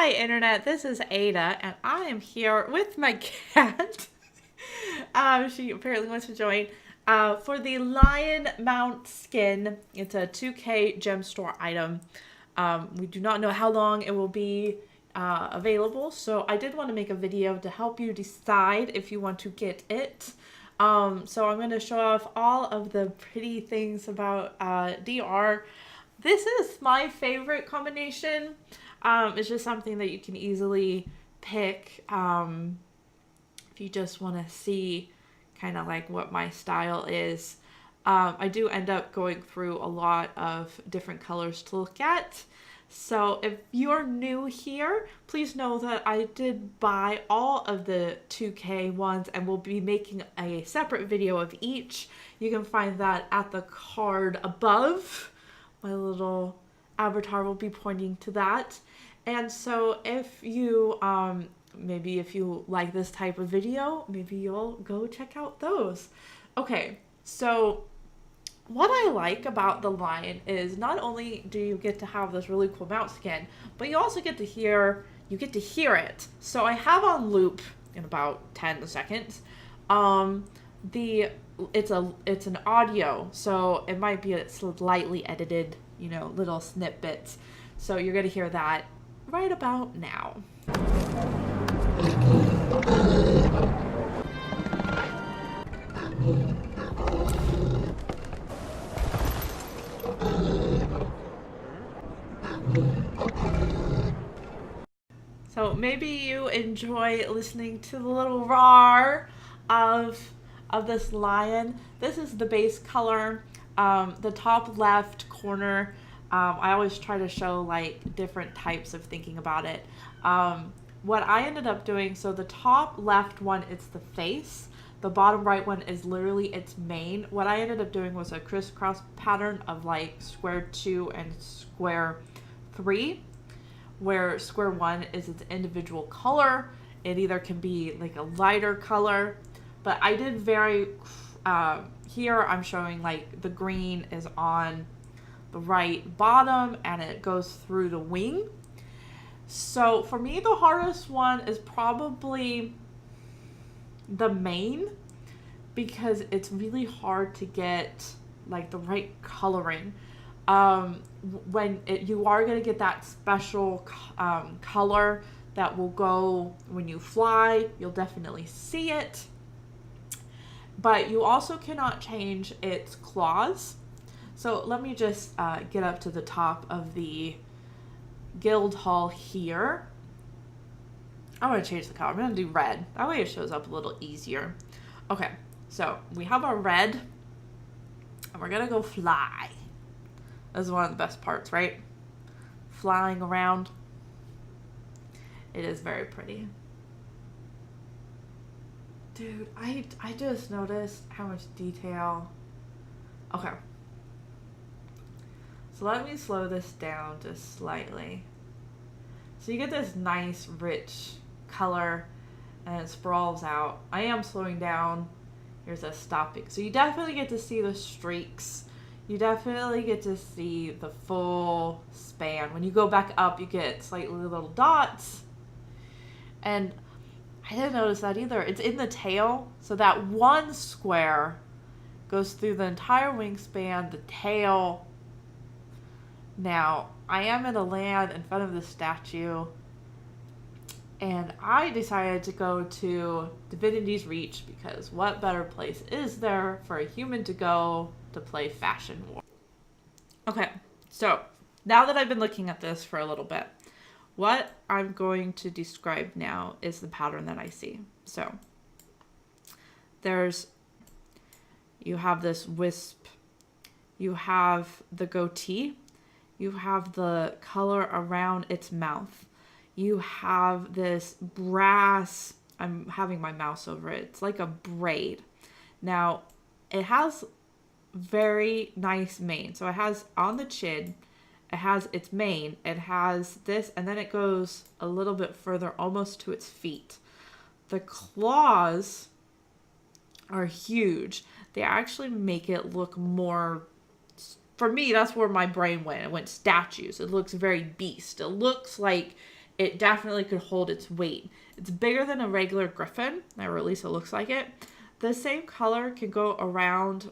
Hi Internet, this is Aidda and I am here with my cat. She apparently wants to join for the Lion Mount Skin. It's a 2K gem store item. We do not know how long it will be available, so I did want to make a video to help you decide if you want to get it. So I'm going to show off all of the pretty things about DR. This is my favorite combination. It's just something that you can easily pick if you just want to see kind of like what my style is. I do end up going through a lot of different colors to look at. So if you're new here, please know that I did buy all of the 2K ones and we'll be making a separate video of each. You can find that at the card above. My little avatar will be pointing to that. And so if you, maybe if you like this type of video, maybe you'll go check out those. Okay, so what I like about the Lion is not only do you get to have this really cool mount skin, but you also get to hear, it. So I have on loop in about 10 seconds. It's an audio, so it might be a slightly edited, you know, little snippets. So you're gonna hear that right about now. So maybe you enjoy listening to the little roar of this lion. This is the base color. The top left corner, I always try to show like different types of thinking about it. What I ended up doing, so the top left one, it's the face. The bottom right one is literally its mane. What I ended up doing was a crisscross pattern of like square 2 and square 3, where square 1 is its individual color. It either can be like a lighter color, but I did vary. Here I'm showing like the green is on the right bottom and it goes through the wing. So for me, the hardest one is probably the mane, because it's really hard to get like the right coloring. You are going to get that special color that will go when you fly. You'll definitely see it. But you also cannot change its claws. So let me just get up to the top of the guild hall here. I'm going to change the color. I'm going to do red. That way it shows up a little easier. Okay, so we have our red. And we're going to go fly. This is one of the best parts, right? Flying around. It is very pretty. Dude, I just noticed how much detail. Okay. So let me slow this down just slightly. So you get this nice, rich color and it sprawls out. I am slowing down. Here's a stopping. So you definitely get to see the streaks. You definitely get to see the full span. When you go back up, you get slightly little dots. And I didn't notice that either. It's in the tail. So that one square goes through the entire wingspan, the tail. Now, I am in a land in front of the statue. And I decided to go to Divinity's Reach because what better place is there for a human to go to play Fashion War? Okay, so now that I've been looking at this for a little bit, what I'm going to describe now is the pattern that I see. So you have this wisp, you have the goatee, you have the color around its mouth, you have this brass, I'm having my mouse over it, it's like a braid. Now, it has very nice mane. So it has on the chin, it has its mane, it has this, and then it goes a little bit further almost to its feet. The claws are huge. They actually make it look more, for me, that's where my brain went. It went statues. It looks very beast. It looks like it definitely could hold its weight. It's bigger than a regular griffon, or at least it looks like it. The same color can go around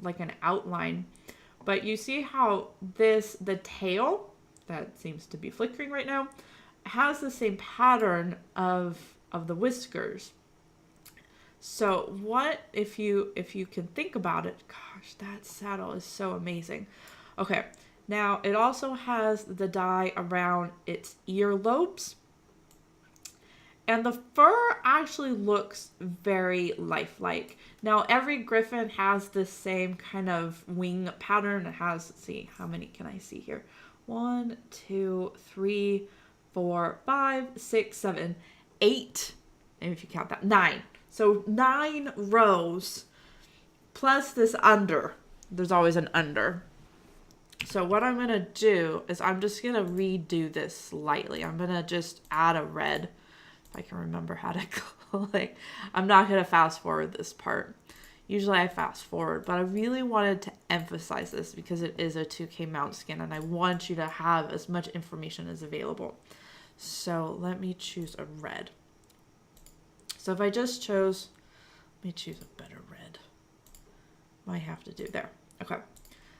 like an outline, but you see how the tail, that seems to be flickering right now, has the same pattern of the whiskers. So what if you can think about it? Gosh, that saddle is so amazing. Okay, now it also has the dye around its earlobes. And the fur actually looks very lifelike. Now, every griffon has the same kind of wing pattern. It has, let's see, how many can I see here? 1, 2, 3, 4, 5, 6, 7, 8. And if you count that, 9. So 9 rows plus this under. There's always an under. So what I'm going to do is I'm just going to redo this slightly. I'm going to just add a red. If I can remember how to click. I'm not going to fast forward this part. Usually I fast forward, but I really wanted to emphasize this because it is a 2K mount skin and I want you to have as much information as available. So let me choose a red. So if I just chose, let me choose a better red. Might have to do there. Okay.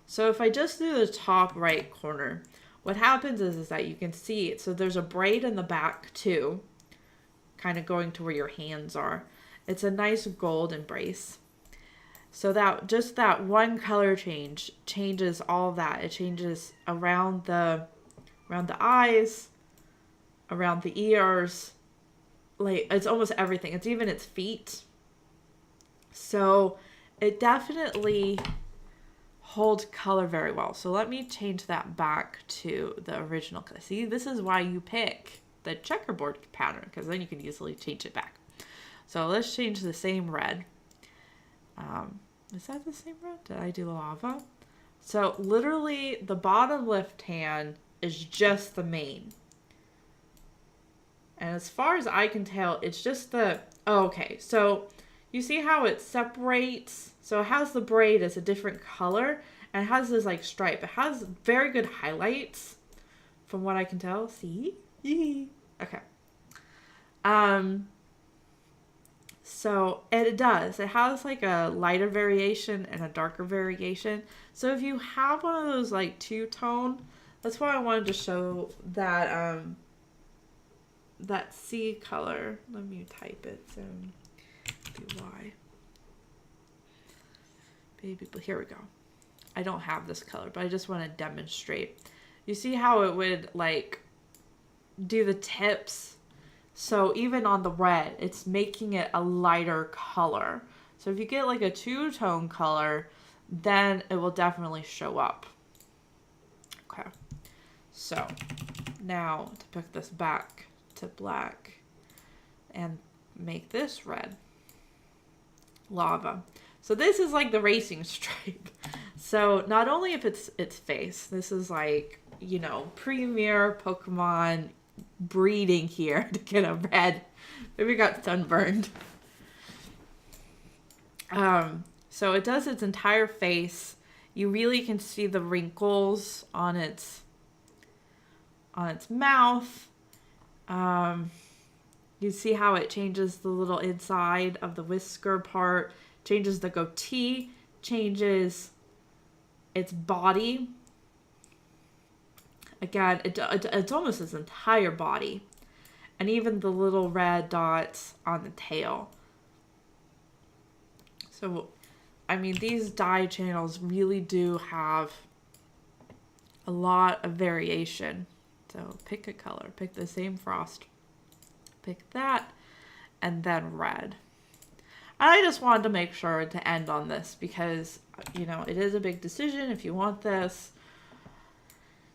So if I just do the top right corner, what happens is that you can see it. So there's a braid in the back too, kind of going to where your hands are. It's a nice gold embrace. So that just that one color change changes all of that. It changes around the eyes, around the ears, like it's almost everything. It's even its feet. So it definitely holds color very well. So let me change that back to the original. See, this is why you pick the checkerboard pattern, because then you can easily change it back. So let's change the same red. Is that the same red? Did I do lava? So literally the bottom left hand is just the mane. And as far as I can tell, it's just the, oh, okay. So you see how it separates? So it has the braid as a different color and it has this like stripe. It has very good highlights from what I can tell. See? Okay. So it does. It has like a lighter variation and a darker variation. So if you have one of those like two-tone, that's why I wanted to show that that C color. Let me type it. So BY. Baby, but here we go. I don't have this color, but I just want to demonstrate. You see how it would like do the tips? So even on the red, it's making it a lighter color. So if you get like a two-tone color, then it will definitely show up. Okay. So now to pick this back to black and make this red. Lava. So this is like the racing stripe. So not only if it's its face, this is like, you know, premier Pokemon breeding here to get a red. Maybe got sunburned. So it does its entire face. You really can see the wrinkles on its mouth. You see how it changes the little inside of the whisker part, changes the goatee, changes its body. Again, it's almost its entire body. And even the little red dots on the tail. So, I mean, these dye channels really do have a lot of variation. So pick a color, pick the same frost, pick that, and then red. And I just wanted to make sure to end on this because, you know, it is a big decision if you want this.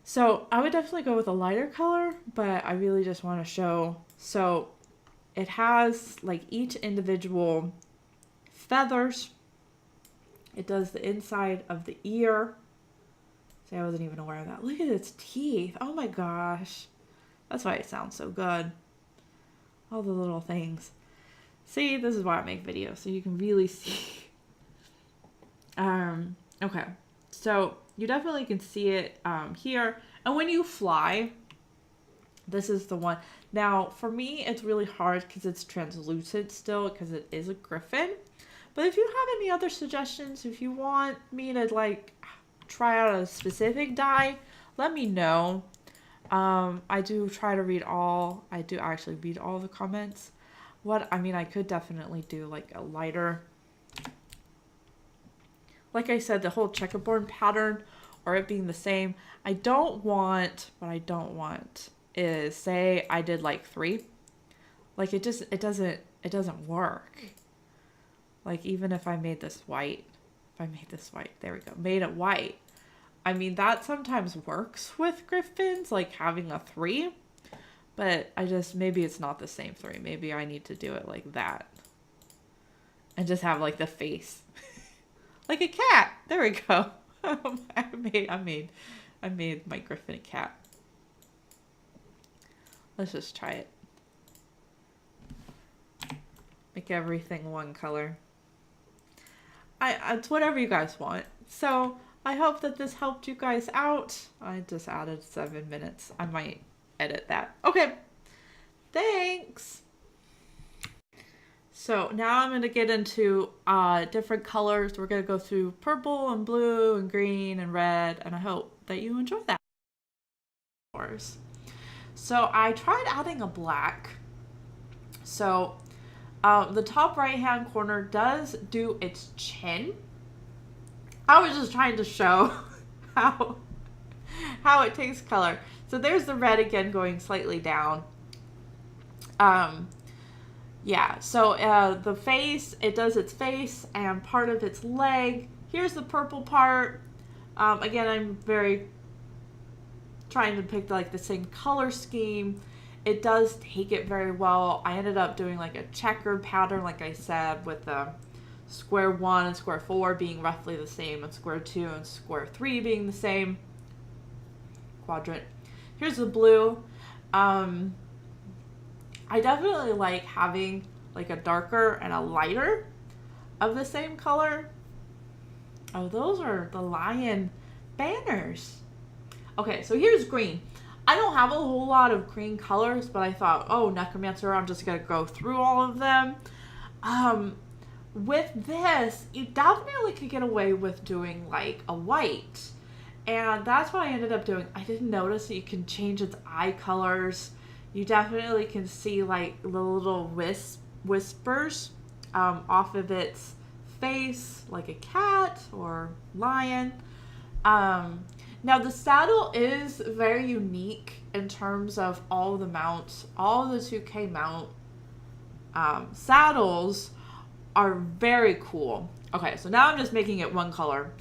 So I would definitely go with a lighter color, but I really just want to show. So it has like each individual feathers. It does the inside of the ear. See, I wasn't even aware of that. Look at its teeth. Oh my gosh. That's why it sounds so good. All the little things. See, this is why I make videos, so you can really see. Okay. So you definitely can see it here. And when you fly, This is the one. Now, for me, it's really hard because it's translucent still because it is a griffin. But if you have any other suggestions, if you want me to like try out a specific dye, let me know. I do try to read all. I do actually read all the comments. I could definitely do like a lighter. Like I said, the whole checkerboard pattern or it being the same. What I don't want is, say I did like 3. Like it doesn't work. Like even if I made this white, there we go, made it white. I mean, that sometimes works with griffins, like having a 3, but maybe it's not the same 3. Maybe I need to do it like that and just have like the face like a cat. There we go. I made my griffin a cat. Let's just try it. Make everything one color. It's whatever you guys want. So I hope that this helped you guys out. I just added 7 minutes. I might edit that. Okay. Thanks. So now I'm going to get into different colors. We're going to go through purple and blue and green and red. And I hope that you enjoy that. So I tried adding a black. So the top right hand corner does do its chin. I was just trying to show how it takes color. So there's the red again going slightly down. Yeah, so the face, it does its face and part of its leg. Here's the purple part. Again, I'm very trying to pick like the same color scheme. It does take it very well. I ended up doing like a checkered pattern, like I said, with the square 1 and square 4 being roughly the same, and square 2 and square 3 being the same quadrant. Here's the blue. I definitely like having like a darker and a lighter of the same color. Oh, those are the lion banners. Okay, so here's green. I don't have a whole lot of green colors, but I thought, oh, Necromancer, I'm just going to go through all of them. With this, you definitely could get away with doing like a white. And that's what I ended up doing. I didn't notice that you can change its eye colors. You definitely can see like the little whispers off of its face, like a cat or lion. Now the saddle is very unique in terms of all the mounts. All the 2K mount saddles are very cool. Okay, so now I'm just making it one color.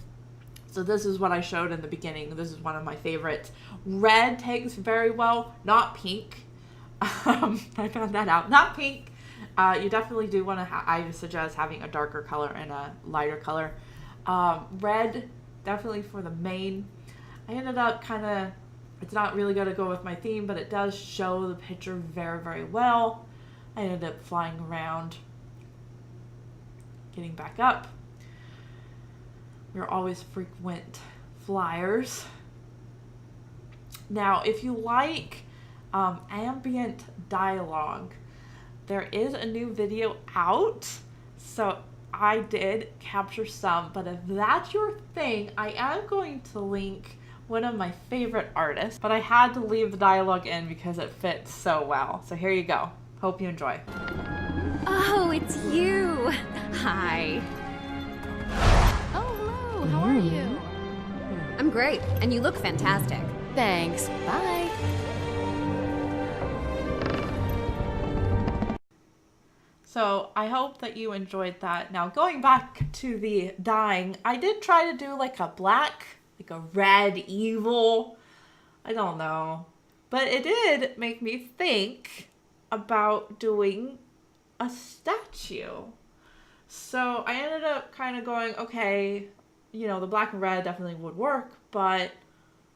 So this is what I showed in the beginning. This is one of my favorites. Red takes very well, not pink. I found that out. Not pink. You definitely do want to, I suggest having a darker color and a lighter color. Red, definitely for the main. I ended up it's not really going to go with my theme, but it does show the picture very, very well. I ended up flying around, getting back up. We're always frequent flyers. Now, if you like ambient dialogue, there is a new video out. So I did capture some, but if that's your thing, I am going to link one of my favorite artists, but I had to leave the dialogue in because it fits so well. So here you go. Hope you enjoy. Oh, it's you. Hi. Oh, hello. How are you? I'm great, and you look fantastic. Thanks. Bye. So I hope that you enjoyed that. Now going back to the dyeing, I did try to do like a black, like a red evil. I don't know. But it did make me think about doing a statue. So I ended up kind of going, okay, you know, the black and red definitely would work, but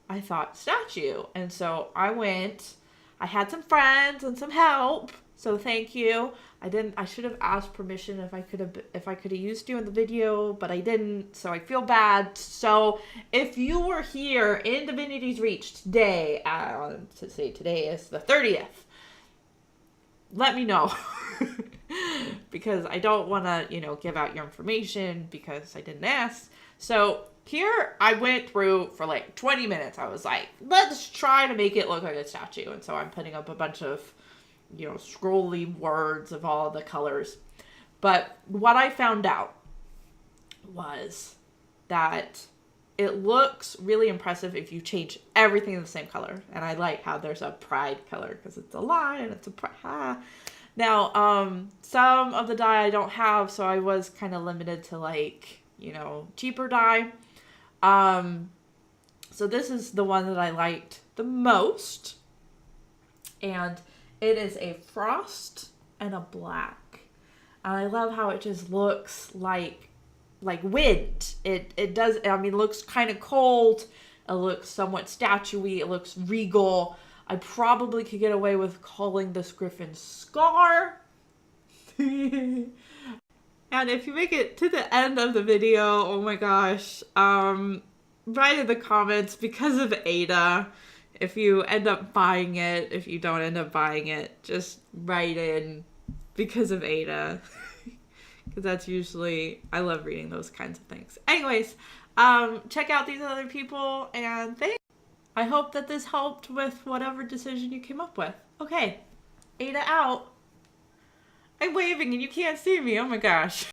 I thought statue. And so I had some friends and some help. So thank you. I should have asked permission if I could have used you in the video, but I didn't, so I feel bad. So if you were here in Divinity's Reach today, to say today is the 30th, let me know. Because I don't want to, you know, give out your information because I didn't ask. So here I went through for like 20 minutes. I was like, let's try to make it look like a statue. And so I'm putting up a bunch of, you know, scrolly words of all the colors. But what I found out was that it looks really impressive if you change everything in the same color. And I like how there's a pride color because it's a lion and it's a pride. Now, some of the dye I don't have, so I was kind of limited to, like, you know, cheaper dye. So this is the one that I liked the most. And it is a frost and a black. And I love how it just looks like wind. It does, I mean, it looks kind of cold. It looks somewhat statuey. It looks regal. I probably could get away with calling this griffin Scar. And if you make it to the end of the video, oh my gosh, write in the comments because of Aidda. If you end up buying it, if you don't end up buying it, just write in because of Aidda. Because that's usually, I love reading those kinds of things. Anyways, check out these other people and thanks. I hope that this helped with whatever decision you came up with. Okay, Aidda out. I'm waving and you can't see me. Oh my gosh.